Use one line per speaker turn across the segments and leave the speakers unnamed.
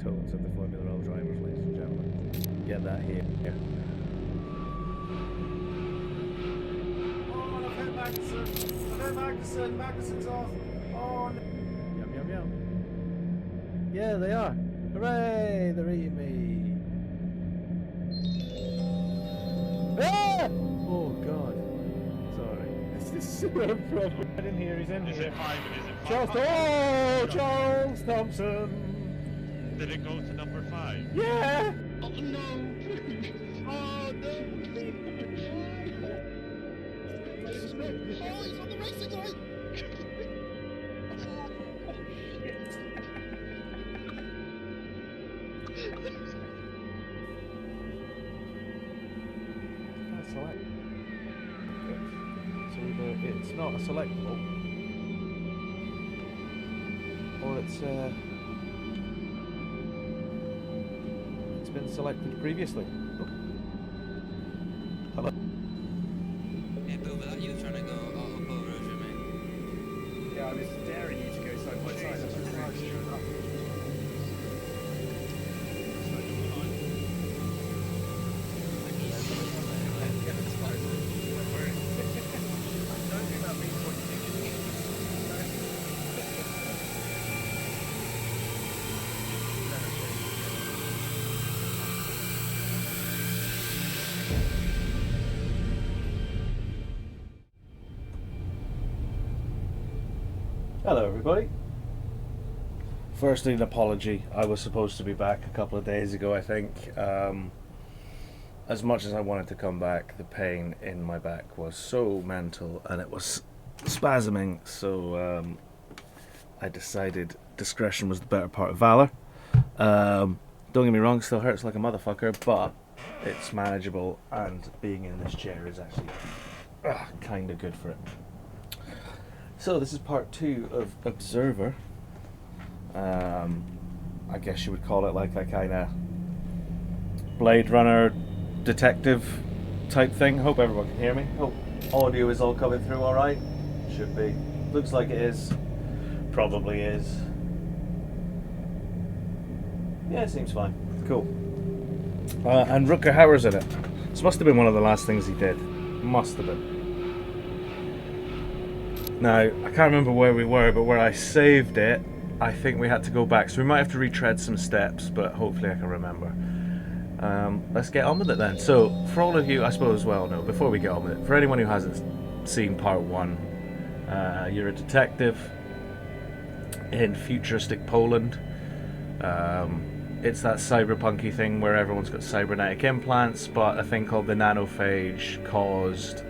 tones of the Formula Oil drivers, ladies and gentlemen. Get that here.
Oh, I've hit Magnussen. I've hit Magnussen. Magnussen's off. Oh, no.
Yum, yum, yum. Yeah, they are. Hooray! They're eating me. Ah! Oh, God. Sorry. This is so problem. I didn't hear he's in
Is
here.
it 5 and is it 5?
Charles, oh, Charles Thompson.
Did it go to number 5?
Yeah.
Oh no! Oh no! Oh, he's on the racing line!
That's select. So either it's not a selectable, or it's been selected previously. Oh. Hello.
Yeah, but over that you were trying to go up over us, mate.
Yeah, I was daring you to go side by side. That's Don't think that means what you think it means.
Hello, everybody. Firstly, an apology. I was supposed to be back a couple of days ago, I think. As much as I wanted to come back, the pain in my back was so mental and it was spasming, so I decided discretion was the better part of valor. Don't get me wrong, still hurts like a motherfucker, but it's manageable, and being in this chair is actually kind of good for it. So this is part 2 of Observer. I guess you would call it like a kind of Blade Runner detective type thing. Hope everyone can hear me. Hope audio is all coming through all right. Should be. Looks like it is. Probably is. Yeah, it seems fine. Cool. And Rutger Hauer's in it. This must have been one of the last things he did. Must have been. Now, I can't remember where we were, but where I saved it, I think we had to go back. So we might have to retread some steps, but hopefully I can remember. Let's get on with it then. So, for all of you, I suppose, well, no, before we get on with it, for anyone who hasn't seen part 1, you're a detective in futuristic Poland. It's that cyberpunky thing where everyone's got cybernetic implants, but a thing called the nanophage caused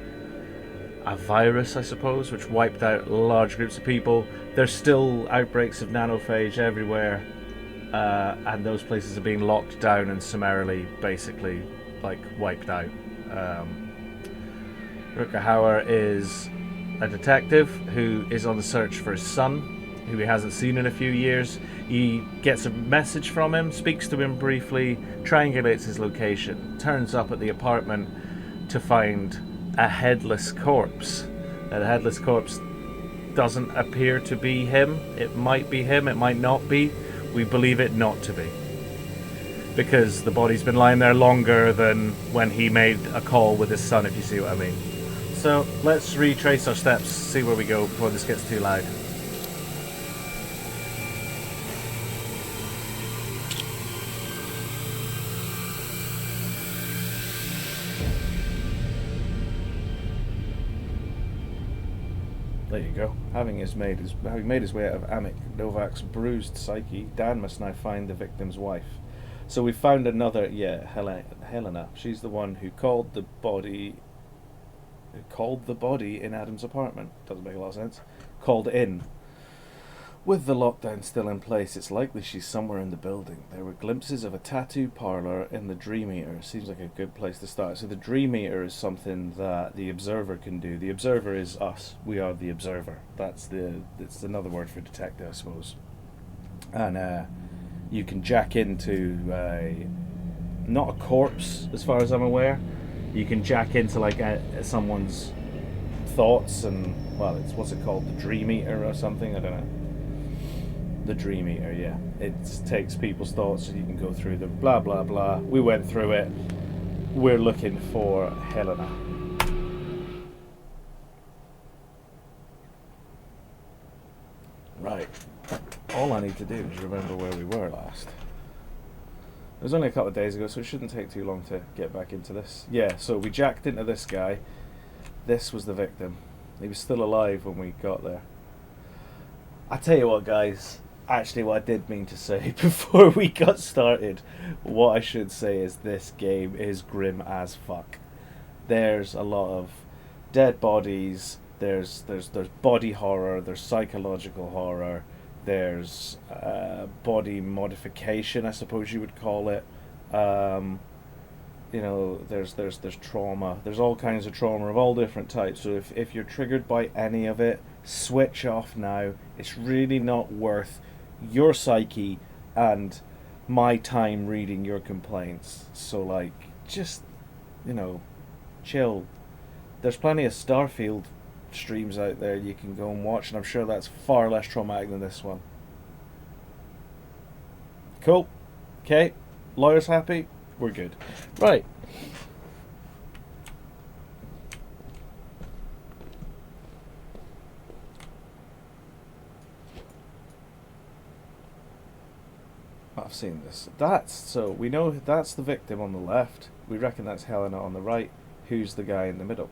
a virus, I suppose, which wiped out large groups of people. There's still outbreaks of nanophage everywhere, and those places are being locked down and summarily, basically, like, wiped out. Rutger Hauer is a detective who is on the search for his son, who he hasn't seen in a few years. He gets a message from him, speaks to him briefly, triangulates his location, turns up at the apartment to find a headless corpse. Now, the headless corpse doesn't appear to be him. It might be him, it might not be. We believe it not to be, because the body's been lying there longer than when he made a call with his son, if you see what I mean. So let's retrace our steps, see where we go before this gets too loud. There you go. Having made his way out of Amick Novak's bruised psyche, Dan must now find the victim's wife. So we found another, Helena. She's the one who called the body in Adam's apartment. Doesn't make a lot of sense. Called in. With the lockdown still in place, it's likely she's somewhere in the building. There were glimpses of a tattoo parlor in the Dream Eater. Seems like a good place to start. So the Dream Eater is something that the Observer can do. The Observer is us. We are the Observer. It's another word for detective, I suppose. And you can jack into not a corpse, as far as I'm aware. You can jack into like someone's thoughts, and well, it's what's it called, the Dream Eater or something. I don't know. The Dream Eater, yeah. It takes people's thoughts so you can go through them. Blah, blah, blah. We went through it. We're looking for Helena. Right. All I need to do is remember where we were last. It was only a couple of days ago, so it shouldn't take too long to get back into this. Yeah, so we jacked into this guy. This was the victim. He was still alive when we got there. I tell you what, guys. Actually, what I did mean to say before we got started, what I should say is this game is grim as fuck. There's a lot of dead bodies. There's body horror. There's psychological horror. There's body modification, I suppose you would call it. You know, there's trauma. There's all kinds of trauma of all different types. So if you're triggered by any of it, switch off now. It's really not worth your psyche and my time reading your complaints. So like, just, you know, chill. There's plenty of Starfield streams out there you can go and watch, and I'm sure that's far less traumatic than this one. Cool. Okay. Lawyer's happy. We're good. Right. I've seen this. So we know that's the victim on the left. We reckon that's Helena on the right. Who's the guy in the middle?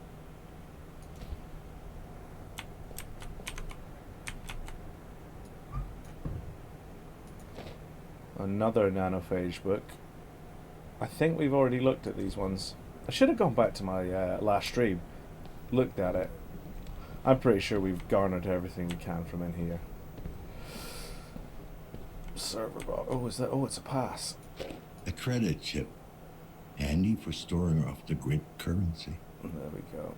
Another nanophage book. I think we've already looked at these ones. I should have gone back to my last stream, looked at it. I'm pretty sure we've garnered everything we can from in here. Server bot. Oh, is that? Oh, it's a pass.
A credit chip, handy for storing off-the-grid currency.
There we go.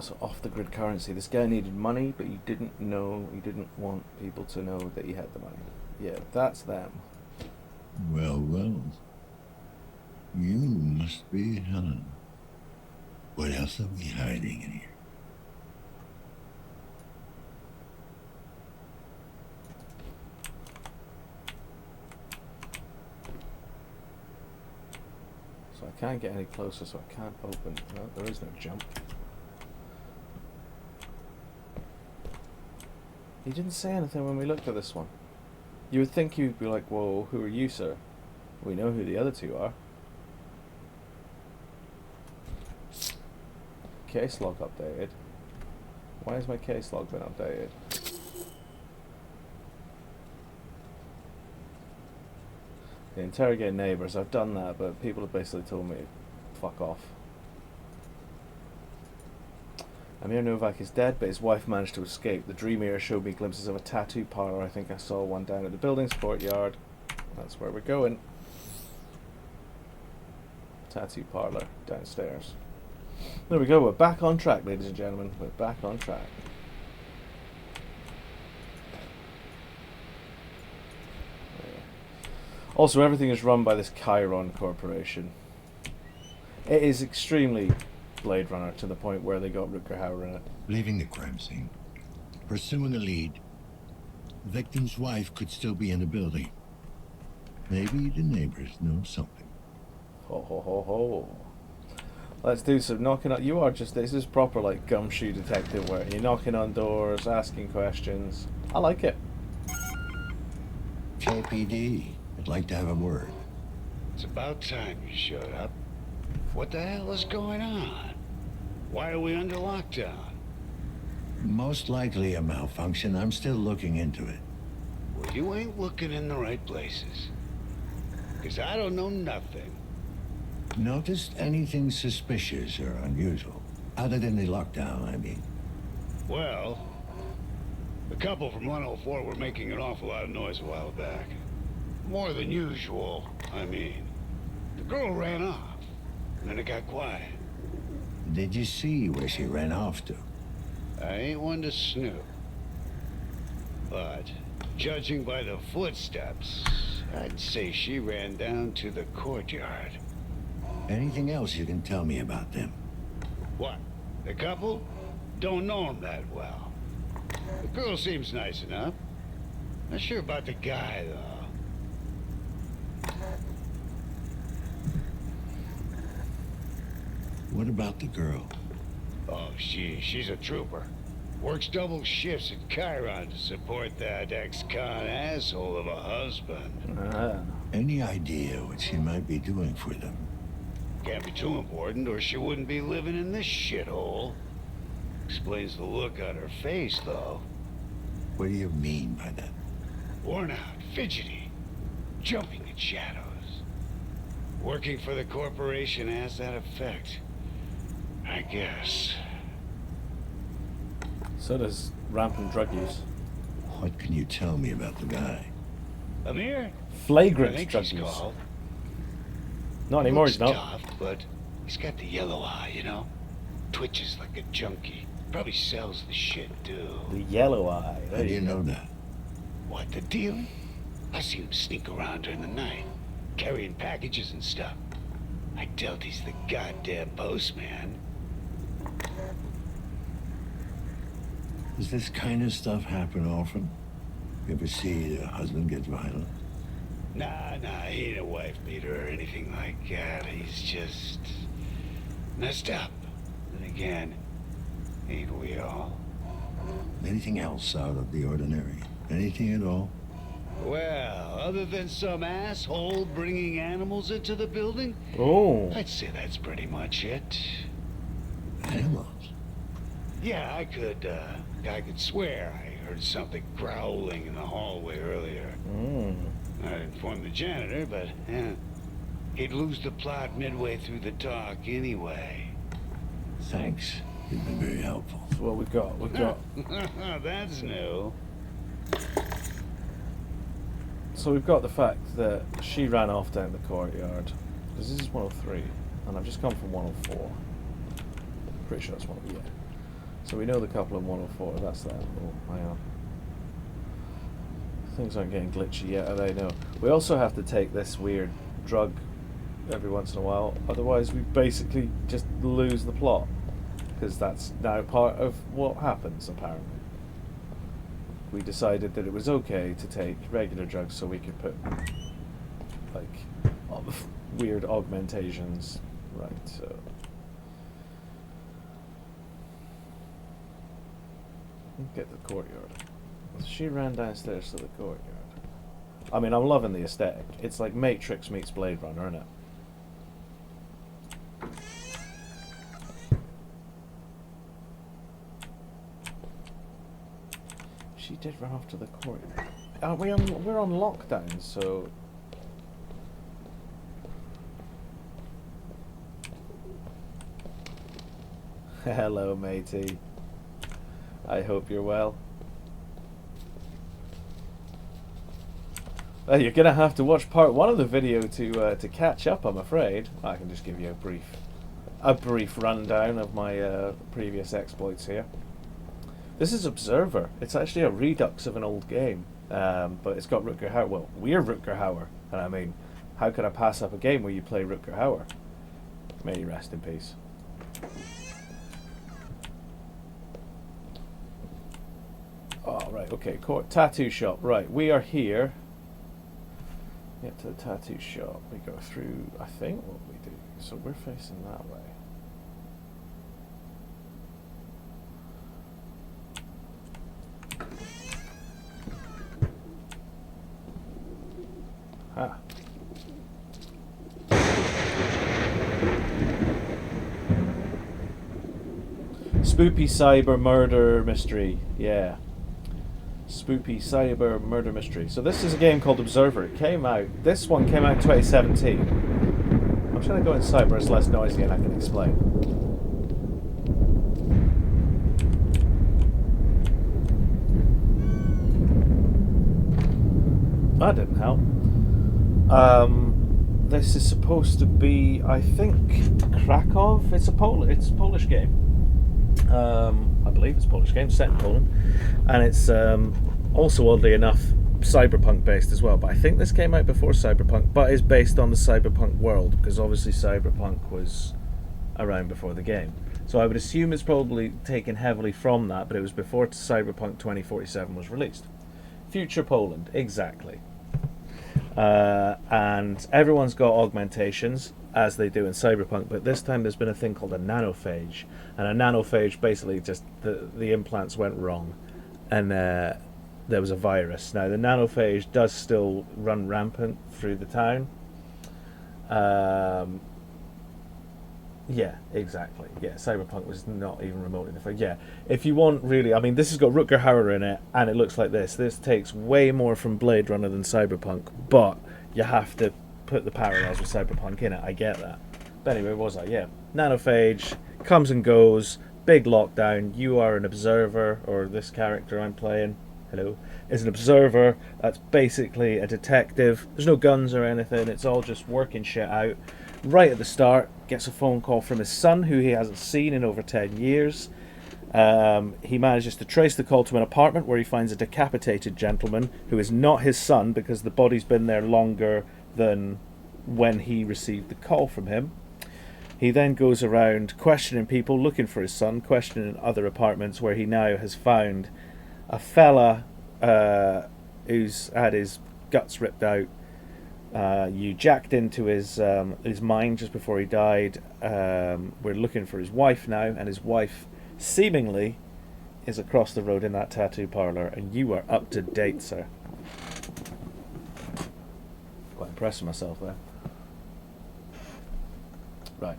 So off-the-grid currency. This guy needed money, but he didn't want people to know that he had the money. Yeah, that's them.
Well, well. You must be Helen. What else are we hiding in here?
So I can't get any closer, so I can't open. No, there is no jump. He didn't say anything when we looked at this one. You would think you'd be like, whoa, who are you, sir? We know who the other two are. Case log updated. Why has my case log been updated? The interrogate neighbours. I've done that, but people have basically told me to fuck off. Amir Novak is dead, but his wife managed to escape. The Dream Eater showed me glimpses of a tattoo parlour. I think I saw one down at the building's courtyard. That's where we're going. Tattoo parlour downstairs. There we go. We're back on track, ladies and gentlemen. We're back on track. Also, everything is run by this Chiron Corporation. It is extremely Blade Runner to the point where they got Rutger Hauer in it.
Leaving the crime scene. Pursuing a lead. The victim's wife could still be in the building. Maybe the neighbors know something.
Ho ho ho ho. Let's do some knocking on. You are just, this is proper like gumshoe detective work. You're knocking on doors, asking questions. I like it.
KPD, I'd like to have a word.
It's about time you showed up. What the hell is going on? Why are we under lockdown?
Most likely a malfunction. I'm still looking into it.
Well, you ain't looking in the right places. 'Cause I don't know nothing.
Noticed anything suspicious or unusual? Other than the lockdown, I mean.
Well, the couple from 104 were making an awful lot of noise a while back. More than usual, I mean. The girl ran off, and then it got quiet.
Did you see where she ran off to?
I ain't one to snoop. But, judging by the footsteps, I'd say she ran down to the courtyard.
Anything else you can tell me about them?
What? The couple? Don't know them that well. The girl seems nice enough. Not sure about the guy, though.
What about the girl?
Oh, she's a trooper. Works double shifts at Chiron to support that ex-con asshole of a husband.
Ah.
Any idea what she might be doing for them?
Can't be too important, or she wouldn't be living in this shithole. Explains the look on her face, though.
What do you mean by that?
Worn out, fidgety, jumping at shadows. Working for the corporation has that effect, I guess.
So does rampant drug use.
What can you tell me about the guy?
Amir? I
Flagrant
think
drug
he's
use.
called.
Not anymore,
Looks
he's not.
tough, but he's got the yellow eye, you know? Twitches like a junkie. Probably sells the shit, too.
The yellow eye.
How do you know that?
What, the dealing? I see him sneak around during the night, carrying packages and stuff. I doubt he's the goddamn postman.
Does this kind of stuff happen often? You ever see a husband get violent?
Nah, he ain't a wife beater or anything like that. He's just messed up. And again, ain't we all?
Anything else out of the ordinary? Anything at all?
Well, other than some asshole bringing animals into the building,
Oh.
I'd say that's pretty much it.
Animals?
Yeah, I could swear I heard something growling in the hallway earlier.
Mm.
I'd inform the janitor, but he'd lose the plot midway through the talk anyway.
Thanks. You've been very helpful.
That's what we've got. We've got.
That's new.
So we've got the fact that she ran off down the courtyard. Because this is 103, and I've just come from 104. Pretty sure it's 104. Yeah. So we know the couple in 104. That's that. Oh, hang on. Things aren't getting glitchy yet, are they? No. We also have to take this weird drug every once in a while. Otherwise, we basically just lose the plot. Because that's now part of what happens, apparently. We decided that it was okay to take regular drugs so we could put, like, weird augmentations. Right, so... Get the courtyard. She ran downstairs to the courtyard. I mean, I'm loving the aesthetic. It's like Matrix meets Blade Runner, isn't it? She did run off to the courtyard. We're on lockdown, so... Hello, matey. I hope you're well. Well, you're gonna have to watch part 1 of the video to catch up, I'm afraid. I can just give you a brief rundown of my previous exploits here. This is Observer. It's actually a redux of an old game, but it's got Rutger Hauer. Well, we're Rutger Hauer, and I mean, how could I pass up a game where you play Rutger Hauer? May he rest in peace. Oh, right, okay, tattoo shop. Right, we are here. Get to the tattoo shop. We go through, I think, what we do. So we're facing that way. Ah. Spoopy cyber murder mystery. Yeah. Spoopy cyber murder mystery. So this is a game called Observer. It came out. This one came out in 2017. I'm just going to go inside where it's less noisy and I can explain. That didn't help. This is supposed to be, I think, Krakow. It's a Polish game. I believe it's a Polish game, set in Poland, and it's also, oddly enough, Cyberpunk based as well. But I think this came out before Cyberpunk, but is based on the Cyberpunk world because obviously Cyberpunk was around before the game. So I would assume it's probably taken heavily from that, but it was before Cyberpunk 2047 was released. Future Poland, exactly. And everyone's got augmentations, as they do in Cyberpunk, but this time there's been a thing called a nanophage. And a nanophage, basically just the implants went wrong, and there was a virus. Now the nanophage does still run rampant through the town. Yeah, exactly. Yeah, Cyberpunk was not even remotely different. Yeah, if you want really, I mean, this has got Rutger Hauer in it, and it looks like this. This takes way more from Blade Runner than Cyberpunk, but you have to put the parallels with Cyberpunk in it. I get that. But anyway, what was that? Yeah, nanophage comes and goes. Big lockdown. You are an observer, or this character I'm playing, hello, is an observer. That's basically a detective. There's no guns or anything. It's all just working shit out. Right at the start, gets a phone call from his son, who he hasn't seen in over 10 years. He manages to trace the call to an apartment where he finds a decapitated gentleman who is not his son, because the body's been there longer than when he received the call from him. He then goes around questioning people looking for his son, questioning other apartments, where he now has found a fella who's had his guts ripped out. You jacked into his mind just before he died. We're looking for his wife now, and his wife seemingly is across the road in that tattoo parlor, and you are up to date, sir. Quite impressed with myself there. Right.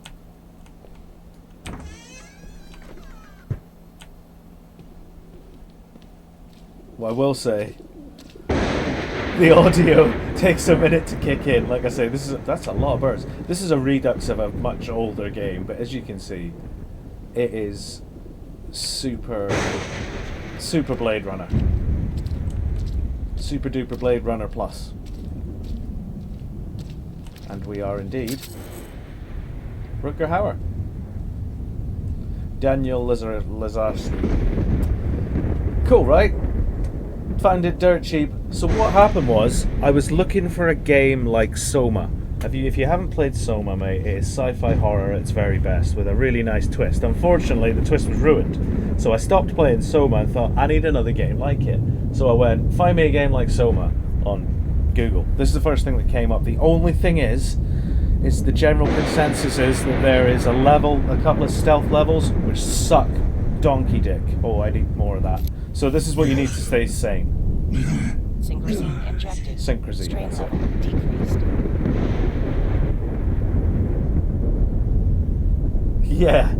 Well, I will say, the audio takes a minute to kick in. Like I say, that's a lot of birds. This is a redux of a much older game, but as you can see, it is super Blade Runner. Super duper Blade Runner Plus. And we are indeed Rutger Hauer. Daniel Lazarski. Cool, right? Found it dirt cheap. So what happened was, I was looking for a game like Soma. If you haven't played Soma, mate, it is sci-fi horror at its very best, with a really nice twist. Unfortunately, the twist was ruined. So I stopped playing Soma and thought, I need another game like it. So I went, find me a game like Soma on Google. This is the first thing that came up. The only thing is the general consensus is that there is a couple of stealth levels, which suck donkey dick. Oh, I need more of that. So this is what you need to stay sane.
Synchrosine injected.
Synchrosine,
Strain
that's it.
level decreased.
Yeah.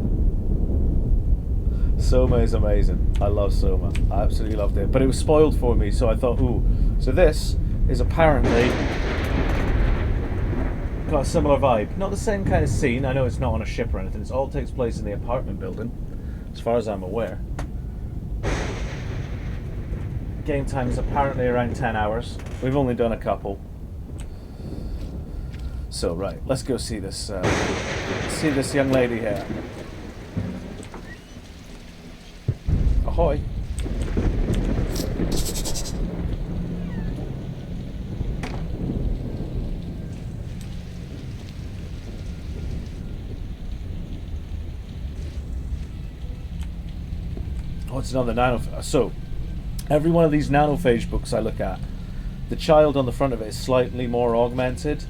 Soma is amazing. I love Soma. I absolutely loved it. But it was spoiled for me, so I thought, ooh. So this is apparently got a similar vibe. Not the same kind of scene. I know it's not on a ship or anything. It all takes place in the apartment building, as far as I'm aware. Game time is apparently around 10 hours. We've only done a couple. So right, let's go see this young lady here. Ahoy. Oh, it's another nanophage. So, every one of these nanophage books I look at, the child on the front of it is slightly more augmented.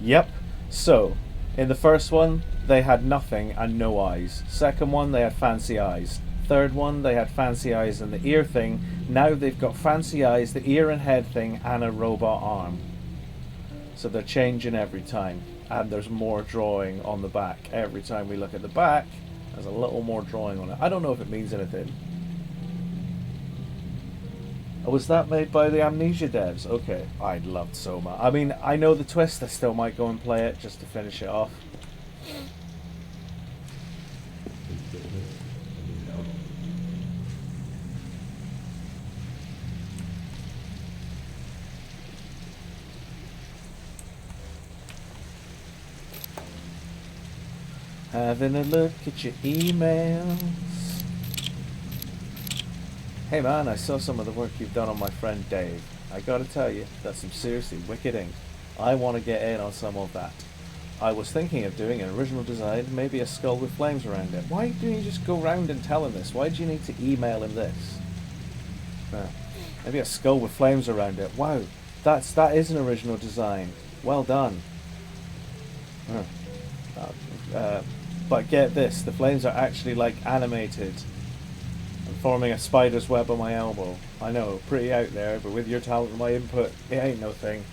Yep. So, in the first one, they had nothing and no eyes. Second one, they had fancy eyes. Third one, they had fancy eyes and the ear thing. Now they've got fancy eyes, the ear and head thing, and a robot arm. So they're changing every time. And there's more drawing on the back. Every time we look at the back, there's a little more drawing on it. I don't know if it means anything. Oh, was that made by the Amnesia devs? Okay, I loved Soma. I mean, I know the twist. I still might go and play it just to finish it off. Having a look at your emails. Hey man, I saw some of the work you've done on my friend Dave. I gotta tell you, that's some seriously wicked ink. I want to get in on some of that. I was thinking of doing an original design, maybe a skull with flames around it. Why do you just go round and tell him this? Why do you need to email him this? Maybe a skull with flames around it. Wow, that is an original design. Well done. But get this, the flames are actually like animated and forming a spider's web on my elbow. I know, pretty out there, but with your talent and my input, it ain't no thing.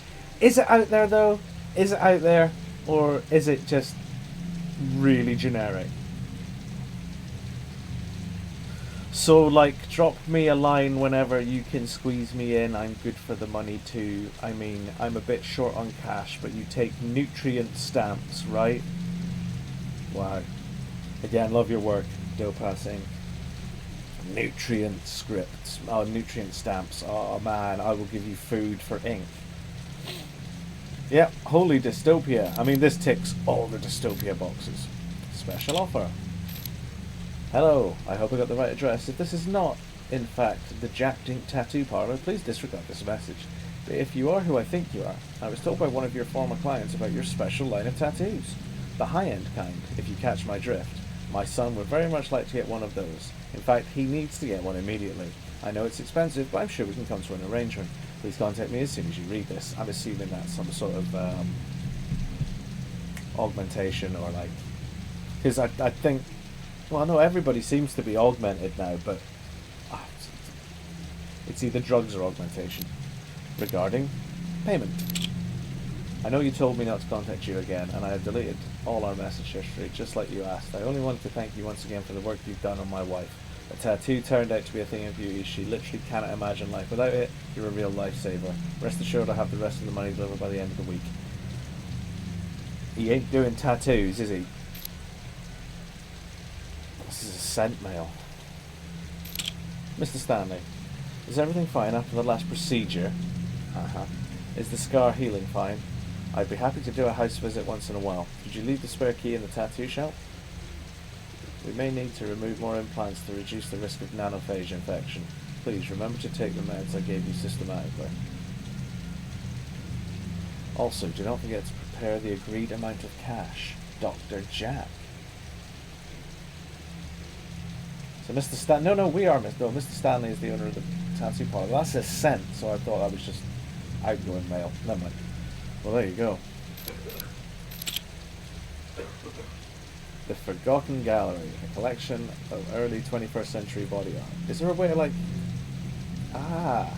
Is it out there though? Is it out there? Or is it just really generic? So, like, drop me a line whenever you can squeeze me in. I'm good for the money too. I mean, I'm a bit short on cash, but you take nutrient stamps, right? Wow. Again, love your work, Dopas Inc. Nutrient scripts. Oh, nutrient stamps. Oh man, I will give you food for ink. Yep, holy dystopia. I mean, this ticks all the dystopia boxes. Special offer. Hello, I hope I got the right address. If this is not, in fact, the Jack Dink Tattoo Parlor, please disregard this message. But if you are who I think you are, I was told by one of your former clients about your special line of tattoos. The high-end kind, if you catch my drift. My son would very much like to get one of those. In fact, he needs to get one immediately. I know it's expensive, but I'm sure we can come to an arrangement. Please contact me as soon as you read this. I'm assuming that's some sort of augmentation or like... Because I think... Well, no, everybody seems to be augmented now, but... it's either drugs or augmentation. Regarding payment. I know you told me not to contact you again, and I have deleted all our message history, just like you asked. I only wanted to thank you once again for the work you've done on my wife. A tattoo turned out to be a thing of beauty. She literally cannot imagine life without it. You're a real lifesaver. Rest assured I'll have the rest of the money delivered by the end of the week. He ain't doing tattoos, is he? This is a scent mail. Mr. Stanley, is everything fine after the last procedure? Is the scar healing fine? I'd be happy to do a house visit once in a while. Did you leave the spare key in the tattoo shop? We may need to remove more implants to reduce the risk of nanophage infection. Please remember to take the meds I gave you systematically. Also, do not forget to prepare the agreed amount of cash. Dr. Jack. So Mr. Stan... No, we are Mr. Stanley is the owner of the tattoo parlor. That says sent, so I thought that was just outgoing mail. Never mind. Well, there you go. The Forgotten Gallery, a collection of early 21st century body art. Is there a way to like... Ah.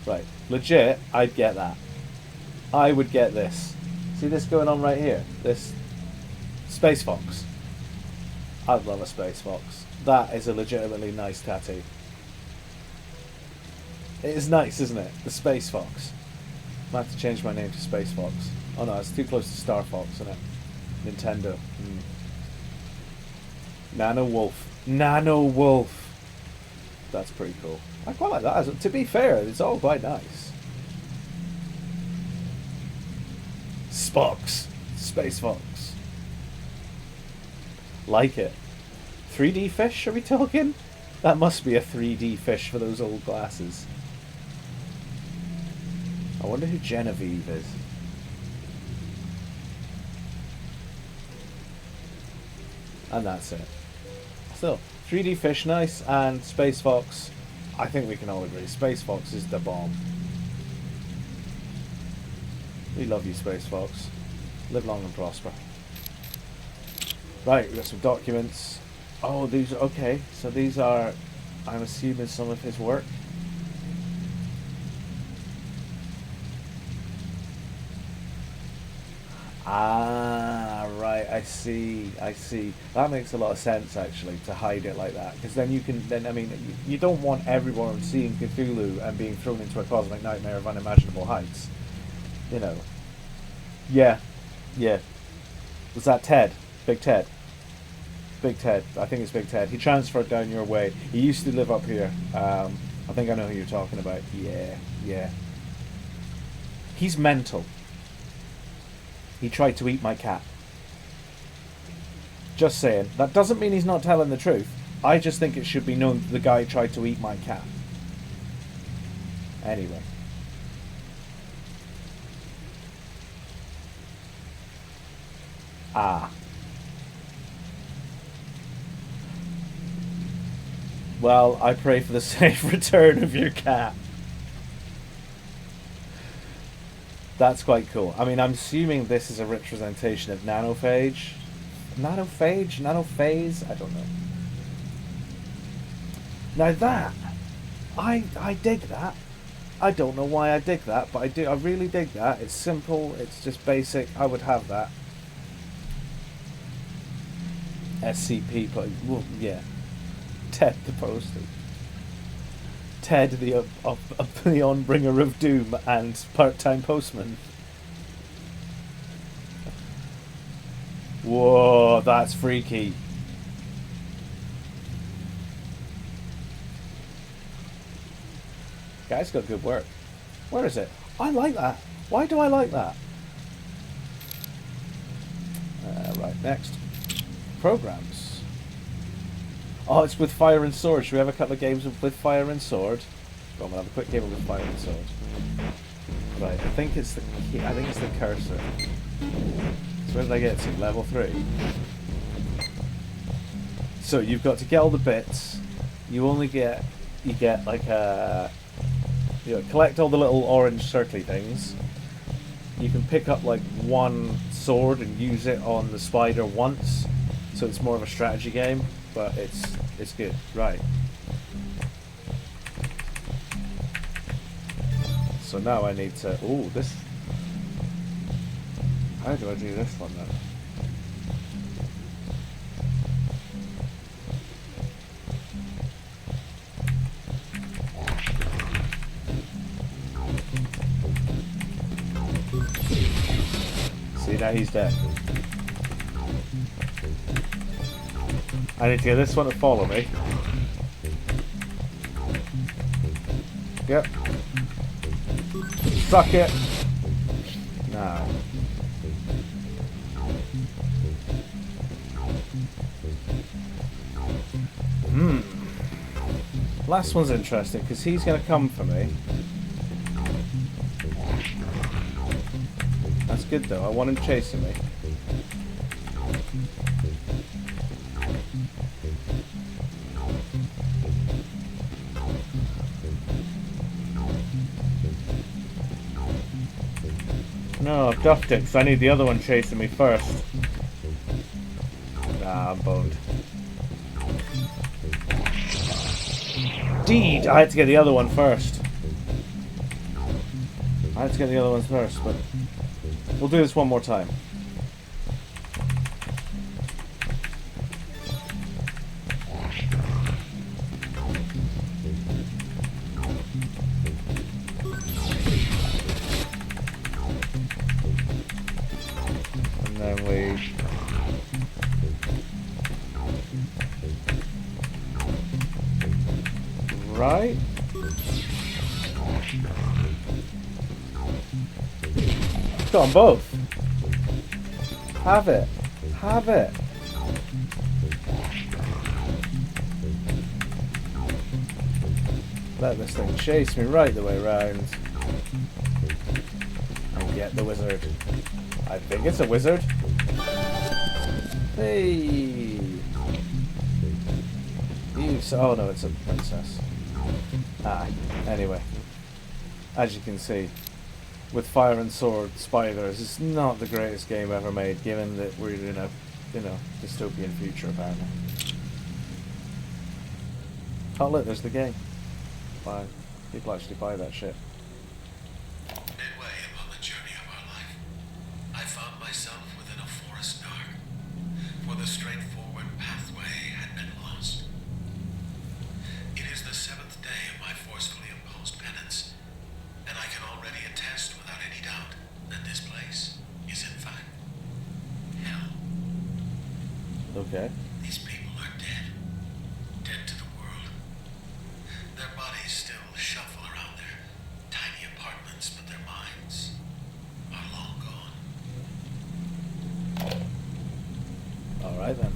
Right. Legit, I'd get that. I would get this. See this going on right here? This Space Fox. I'd love a Space Fox. That is a legitimately nice tattoo. It is nice, isn't it? The Space Fox. I might have to change my name to Space Fox. Oh no, it's too close to Star Fox, isn't it? Nintendo. Nano Wolf. Nano Wolf. That's pretty cool. I quite like that. To be fair, it's all quite nice. Spox. Space Fox. Like it. 3D fish, are we talking? That must be a 3D fish for those old glasses. I wonder who Genevieve is. And that's it. Still, 3D fish nice, and Space Fox, I think we can all agree, Space Fox is the bomb. We love you, Space Fox. Live long and prosper. Right, we've got some documents. Oh, these are, okay, so these are, I'm assuming, some of his work. Ah, right, I see. That makes a lot of sense, actually, to hide it like that. Because then you can, I mean, you don't want everyone seeing Cthulhu and being thrown into a cosmic nightmare of unimaginable heights. You know. Yeah. Was that Ted? Big Ted? Big Ted. I think it's Big Ted. He transferred down your way. He used to live up here. I think I know who you're talking about. Yeah. He's mental. He tried to eat my cat. Just saying. That doesn't mean he's not telling the truth. I just think it should be known that the guy tried to eat my cat. Anyway. Ah. Well, I pray for the safe return of your cat. That's quite cool. I mean, I'm assuming this is a representation of nanophage. Nanophage? Nanophase? I don't know. Now that, I dig that. I don't know why I dig that, but I do. I really dig that. It's simple. It's just basic. I would have that. SCP, well, yeah. Ted the Postie. Ted the onbringer of doom and part-time postman. Whoa, that's freaky. Guy's got good work. Where is it? I like that. Why do I like that? Right, next. Programs. Oh, it's with Fire and Sword. Should we have a couple of games with Fire and Sword? Go on, we'll have a quick game with Fire and Sword. Right, I think it's the key. I think it's the cursor. So where did I get to? Level 3. So you've got to get all the bits. You get like a, collect all the little orange circly things. You can pick up like one sword and use it on the spider once. So it's more of a strategy game, but it's good. Right. So now I need to... Ooh, this... How do I do this one then? See, now he's dead. I need to get this one to follow me. Yep. Suck it. Now. Last one's interesting because he's going to come for me. That's good though. I want him chasing me. No, I've duffed it because I need the other one chasing me first. Nah, I'm boned. Indeed, I had to get the other one first. But we'll do this one more time. And then we... Right? Got them both. Have it. Have it. Let this thing chase me right the way around. And get the wizard. I think it's a wizard. Hey. Oh no, it's a princess. Anyway. As you can see, with Fire and Sword Spiders, it's not the greatest game ever made, given that we're in a, dystopian future apparently. Oh look, there's the game. People actually buy that shit.
Midway upon the journey of our life, I found myself within a forest dark, for the straightforward pathway had been lost. It is the 7th day of my forcefully imposed penance, and I can already attest without any doubt that this place is in fact hell.
Okay.
These people are dead. Dead to the world. Their bodies still shuffle around their tiny apartments, but their minds are long gone.
Alright then.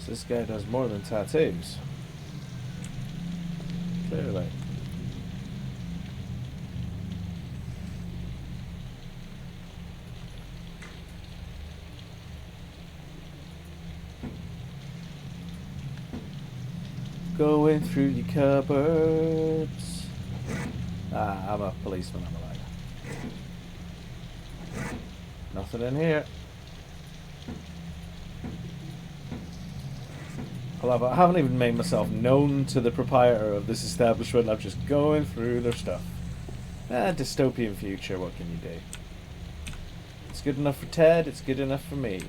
So this guy does more than tattoos. Clearly. Going through your cupboards. Ah, I'm a policeman, I'm a liar. Nothing in here. I love it. I haven't even made myself known to the proprietor of this establishment. I'm just going through their stuff. Dystopian future, what can you do? It's good enough for Ted, it's good enough for me.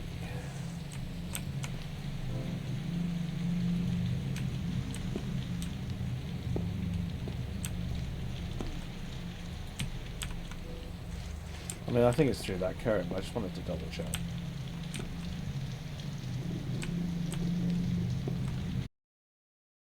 I mean, I think it's through that curtain, but I just wanted to double check.